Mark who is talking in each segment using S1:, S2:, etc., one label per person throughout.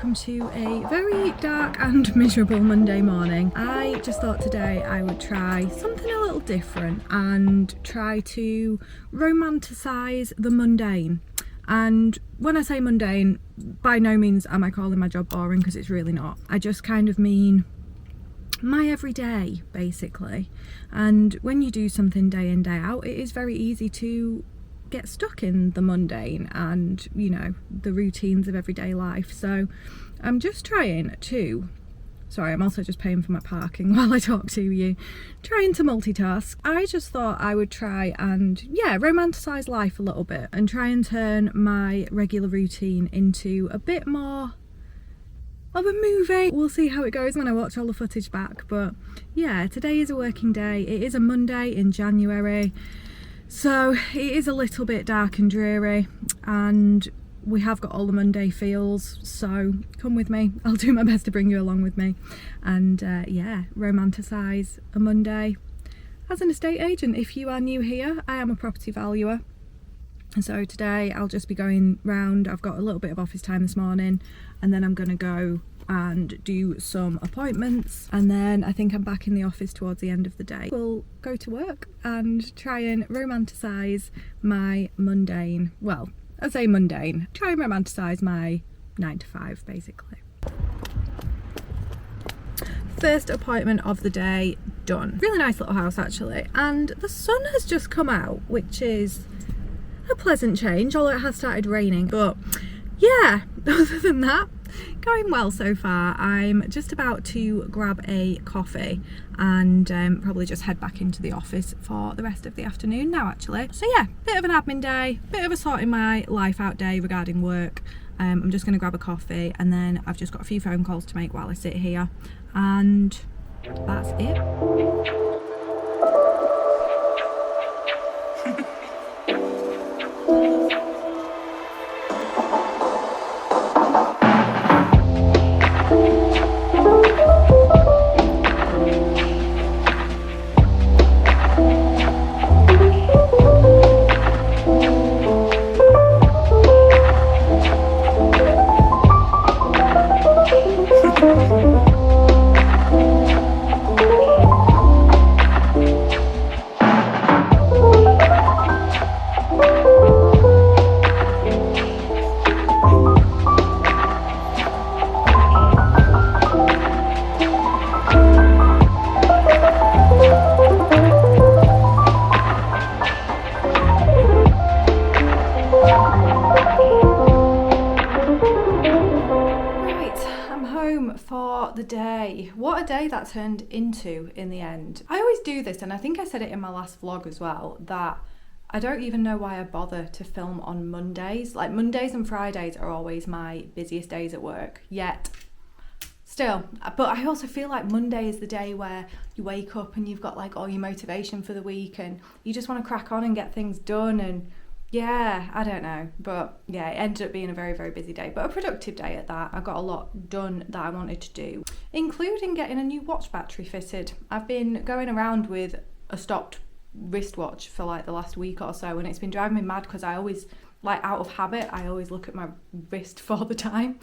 S1: welcome to a very dark and miserable Monday morning. I just thought today I would try something a little different and try to romanticize the mundane. And when I say mundane, by no means am I calling my job boring, because it's really not. I just kind of mean my everyday, basically. And when you do something day in, day out, it is very easy to get stuck in the mundane and, you know, the routines of everyday life. So I'm just trying to, sorry, I'm also just paying for my parking while I talk to you, trying to multitask. I just thought I would try and, yeah, romanticize life a little bit and try and turn my regular routine into a bit more of a movie. We'll see how it goes when I watch all the footage back. But yeah, today is a working day. It is a Monday in January. So it is a little bit dark and dreary, and we have got all the Monday feels, so come with me. I'll do my best to bring you along with me and yeah, romanticise a Monday as an estate agent. If you are new here, I am a property valuer, so today I'll just be going round. I've got a little bit of office time this morning, and then I'm going to go and do some appointments, and then I think I'm back in the office towards the end of the day. We'll go to work and try and romanticise my mundane, well, I say mundane, try and romanticise my 9 to 5 basically. First appointment of the day done. Really nice little house actually, and the sun has just come out, which is a pleasant change, although it has started raining. But yeah, other than that, going well so far. I'm just about to grab a coffee and probably just head back into the office for the rest of the afternoon now actually. So yeah, bit of an admin day, bit of a sorting my life out day regarding work. I'm just going to grab a coffee, and then I've just got a few phone calls to make while I sit here, and that's it. For the day. What a day that turned into in the end. I always do this, and I think I said it in my last vlog as well, that I don't even know why I bother to film on Mondays. Like, Mondays and Fridays are always my busiest days at work, yet still. But I also feel like Monday is the day where you wake up and you've got like all your motivation for the week and you just want to crack on and get things done. And yeah, I don't know, but yeah, it ended up being a very, very busy day, but a productive day at that. I got a lot done that I wanted to do, including getting a new watch battery fitted. I've been going around with a stopped wristwatch for like the last week or so, and it's been driving me mad because I always, like, out of habit, I always look at my wrist for the time.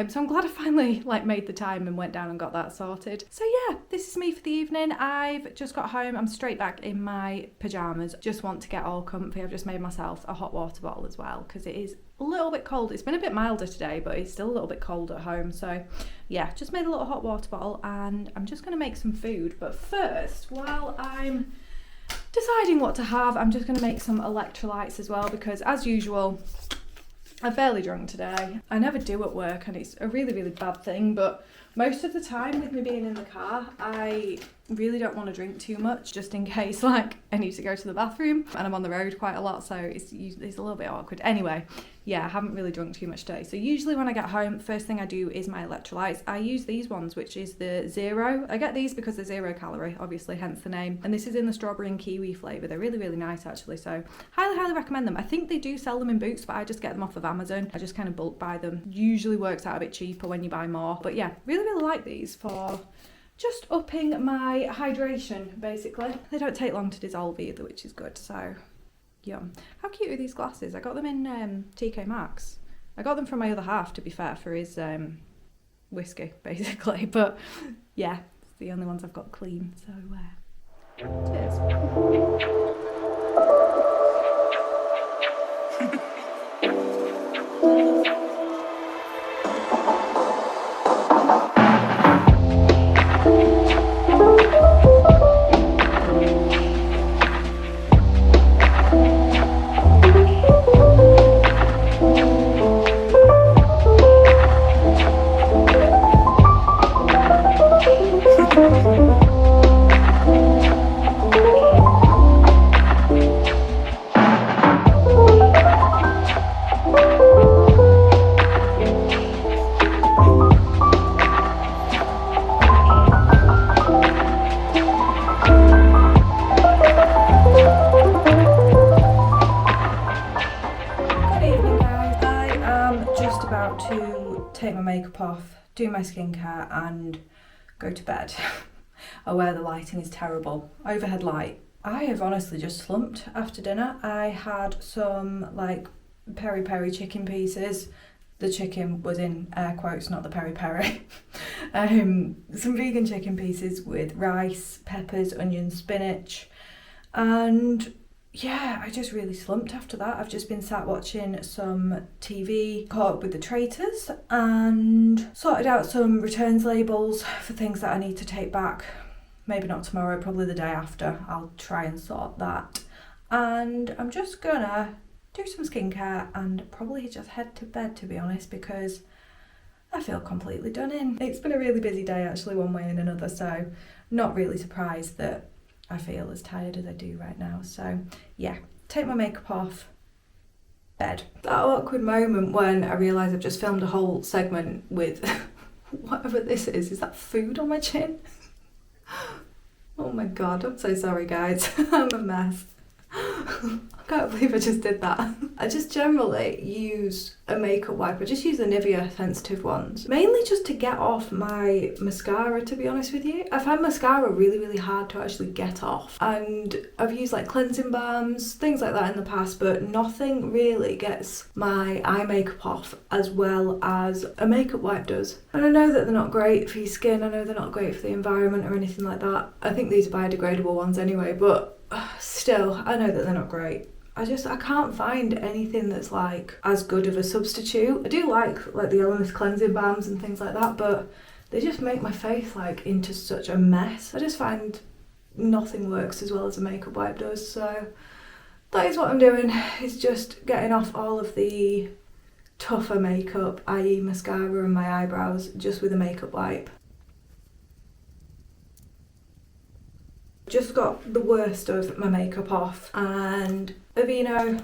S1: So I'm glad I finally like made the time and went down and got that sorted. So yeah, this is me for the evening. I've just got home. I'm straight back in my pajamas. Just want to get all comfy. I've just made myself a hot water bottle as well, because it is a little bit cold. It's been a bit milder today, but it's still a little bit cold at home. So yeah, just made a little hot water bottle, and I'm just gonna make some food. But first, while I'm deciding what to have, I'm just going to make some electrolytes as well, because as usual, I'm fairly drunk today. I never do at work, and it's a really, really bad thing, but most of the time with me being in the car, I really don't want to drink too much, just in case like I need to go to the bathroom, and I'm on the road quite a lot, so it's a little bit awkward. Anyway, yeah, I haven't really drunk too much today. So usually when I get home, first thing I do is my electrolytes. I use these ones, which is the zero. I get these because they're 0 calorie, obviously, hence the name. And this is in the strawberry and kiwi flavour. They're really, really nice actually. So highly, highly recommend them. I think they do sell them in Boots, but I just get them off of Amazon. I just kind of bulk buy them. Usually works out a bit cheaper when you buy more. But yeah, really, really like these for just upping my hydration, basically. They don't take long to dissolve either, which is good. So yum. How cute are these glasses? I got them in TK Maxx. I got them from my other half, to be fair, for his whiskey basically, but yeah, it's the only ones I've got clean, so cheers. Take my makeup off, do my skincare and go to bed. Oh, where the lighting is terrible. Overhead light. I have honestly just slumped after dinner. I had some like peri-peri chicken pieces. The chicken was in air quotes, not the peri-peri. Some vegan chicken pieces with rice, peppers, onions, spinach, and yeah, I just really slumped after that. I've just been sat watching some TV, caught up with the Traitors, and sorted out some returns labels for things that I need to take back. Maybe not tomorrow, probably the day after. I'll try and sort that. And I'm just gonna do some skincare and probably just head to bed, to be honest, because I feel completely done in. It's been a really busy day actually, one way and another, so not really surprised that I feel as tired as I do right now. So yeah, take my makeup off, bed. That awkward moment when I realise I've just filmed a whole segment with whatever this is that food on my chin? Oh my god, I'm so sorry guys. I'm a mess. I can't believe I just did that. I just generally use a makeup wipe. I just use the Nivea sensitive ones, mainly just to get off my mascara, to be honest with you. I find mascara really hard to actually get off, and I've used like cleansing balms, things like that in the past, but nothing really gets my eye makeup off as well as a makeup wipe does. And I know that they're not great for your skin, I know they're not great for the environment or anything like that. I think these are biodegradable ones anyway, but still, I know that they're not great. I can't find anything that's like as good of a substitute. I do like the Elemis cleansing balms and things like that, but they just make my face like into such a mess. I just find nothing works as well as a makeup wipe does. So that is what I'm doing, is just getting off all of the tougher makeup, i.e. mascara and my eyebrows, just with a makeup wipe. Just got the worst of my makeup off, and Aveeno,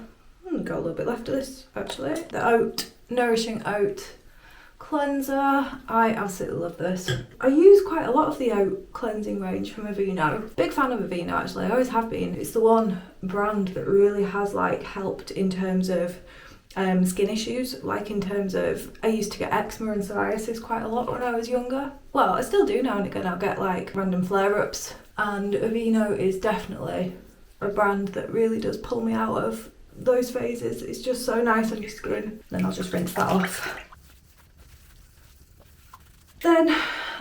S1: got a little bit left of this actually, the oat, nourishing oat cleanser. I absolutely love this. I use quite a lot of the oat cleansing range from Aveeno. Big fan of Aveeno actually, I always have been. It's the one brand that really has like helped in terms of skin issues, like in terms of, I used to get eczema and psoriasis quite a lot when I was younger. Well, I still do now and again. I'll get like random flare-ups, and Aveeno is definitely a brand that really does pull me out of those phases. It's just so nice on your skin. Then I'll just rinse that off. Then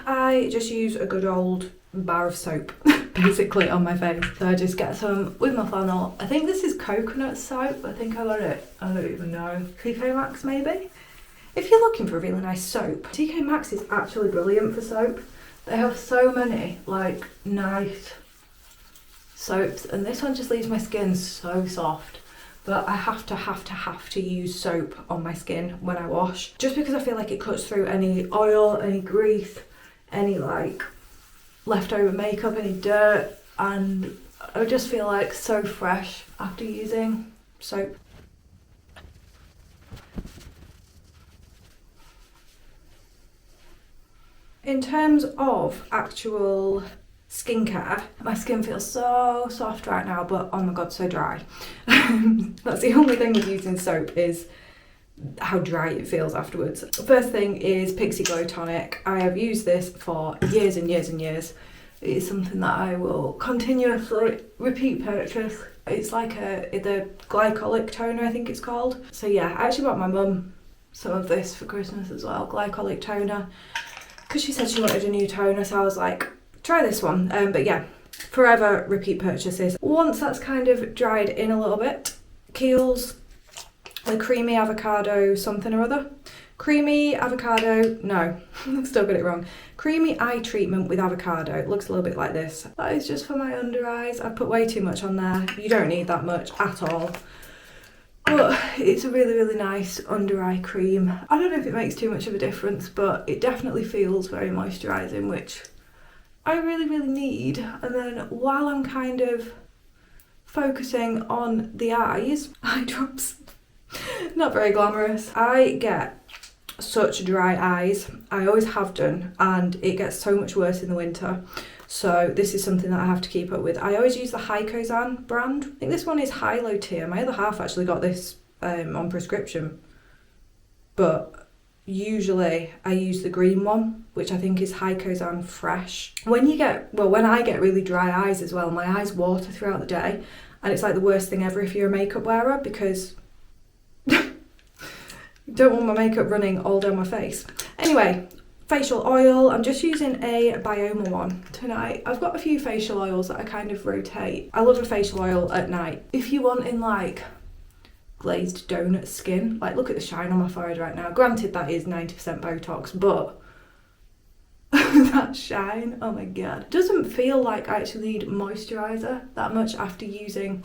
S1: I just use a good old bar of soap basically on my face. So I just get some with my flannel. I think this is coconut soap. I think I got it, I don't even know, TK Maxx maybe? If you're looking for a really nice soap, TK Maxx is actually brilliant for soap. They have so many like nice soaps, and this one just leaves my skin so soft. But I have to use soap on my skin when I wash, just because I feel like it cuts through any oil, any grease, any like leftover makeup, any dirt, and I just feel like so fresh after using soap. In terms of actual skincare, my skin feels so soft right now, but oh my god, so dry. That's the only thing with using soap, is how dry it feels afterwards. First thing is Pixi Glow Tonic. I have used this for years and years and years. It is something that I will continuously repeat purchase. It's like the glycolic toner, I think it's called. So yeah, I actually bought my mum some of this for Christmas as well, glycolic toner. because she said she wanted a new toner, so I was like, try this one. But yeah, forever repeat purchases. Once that's kind of dried in a little bit, Kiehls, the creamy avocado something or other. Creamy avocado, no, I've still got it wrong. Creamy eye treatment with avocado. It looks a little bit like this. That is just for my under eyes. I've put way too much on there. You don't need that much at all. But it's a really, really nice under eye cream. I don't know if it makes too much of a difference, but it definitely feels very moisturising, which I really, really need. And then while I'm kind of focusing on the eyes, eye drops, not very glamorous. I get such dry eyes. I always have done, and it gets so much worse in the winter. So this is something that I have to keep up with. I always use the Hykozan brand. I think this one is high-low tier. My other half actually got this on prescription. But usually I use the green one, which I think is Hykozan Fresh. When I get really dry eyes as well, my eyes water throughout the day. And it's like the worst thing ever if you're a makeup wearer, because don't want my makeup running all down my face. Anyway, facial oil. I'm just using a Biome one tonight. I've got a few facial oils that I kind of rotate. I love a facial oil at night. If you want in like glazed donut skin, like look at the shine on my forehead right now. Granted that is 90% Botox, but that shine, oh my god. Doesn't feel like I actually need moisturiser that much after using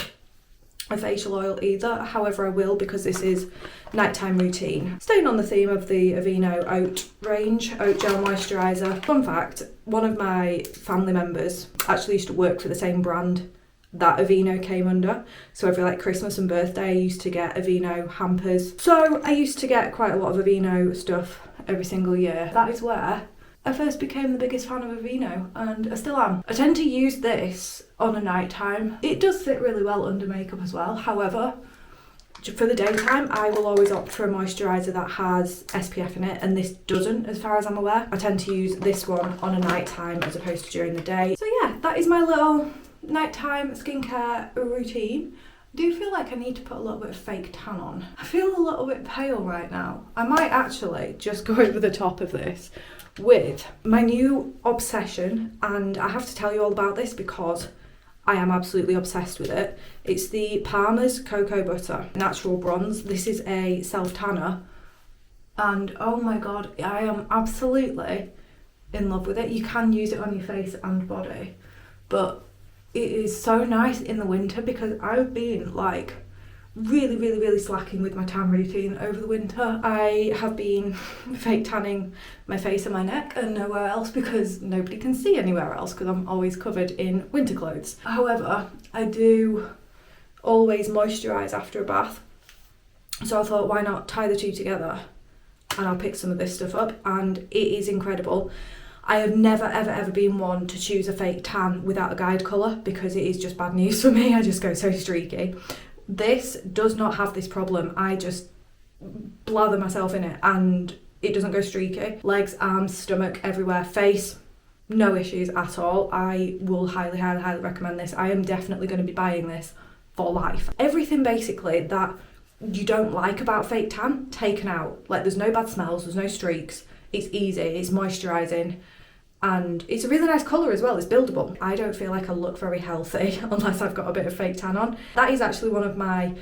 S1: a facial oil either. However, I will, because this is nighttime routine. Staying on the theme of the Aveeno Oat range, Oat Gel Moisturiser. Fun fact, one of my family members actually used to work for the same brand that Aveeno came under. So every like Christmas and birthday I used to get Aveeno hampers. So I used to get quite a lot of Aveeno stuff every single year. That is where I first became the biggest fan of Aveeno, and I still am. I tend to use this on a night time. It does sit really well under makeup as well. However, for the daytime, I will always opt for a moisturiser that has SPF in it, and this doesn't, as far as I'm aware. I tend to use this one on a night time as opposed to during the day. So yeah, that is my little nighttime skincare routine. I do feel like I need to put a little bit of fake tan on. I feel a little bit pale right now. I might actually just go over the top of this with my new obsession, and I have to tell you all about this because I am absolutely obsessed with it. It's the Palmer's Cocoa Butter Natural Bronze. This is a self-tanner, and oh my god, I am absolutely in love with it. You can use it on your face and body, but it is so nice in the winter because I've been like really slacking with my tan routine over the winter. I have been fake tanning my face and my neck and nowhere else because nobody can see anywhere else because I'm always covered in winter clothes. However, I do always moisturise after a bath, so I thought, why not tie the two together and I'll pick some of this stuff up, and it is incredible. I have never ever been one to choose a fake tan without a guide colour because it is just bad news for me. I just go so streaky. This does not have this problem. I just blather myself in it and it doesn't go streaky. Legs, arms, stomach, everywhere. Face, no issues at all. I will highly recommend this. I am definitely going to be buying this for life. Everything basically that you don't like about fake tan, taken out. Like there's no bad smells, there's no streaks. It's easy, it's moisturising, and it's a really nice colour as well. It's buildable. I don't feel like I look very healthy unless I've got a bit of fake tan on. That is actually one of my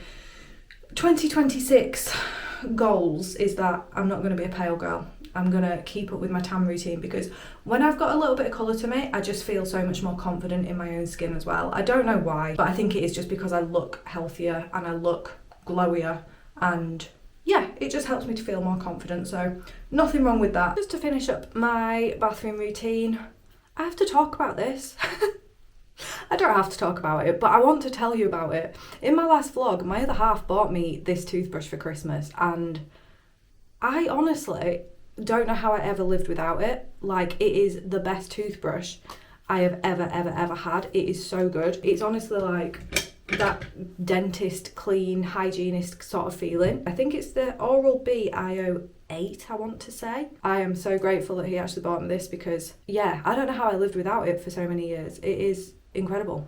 S1: 2026 goals, is that I'm not going to be a pale girl. I'm going to keep up with my tan routine because when I've got a little bit of colour to me, I just feel so much more confident in my own skin as well. I don't know why, but I think it is just because I look healthier and I look glowier, and yeah, it just helps me to feel more confident, so nothing wrong with that. Just to finish up my bathroom routine, I have to talk about this. I don't have to talk about it, but I want to tell you about it. In my last vlog, my other half bought me this toothbrush for Christmas, and I honestly don't know how I ever lived without it. Like, it is the best toothbrush I have ever had. It is so good. It's honestly like that dentist, clean, hygienist sort of feeling. I think it's the Oral-B Biome 8, I want to say. I am so grateful that he actually bought me this because, yeah, I don't know how I lived without it for so many years. It is incredible.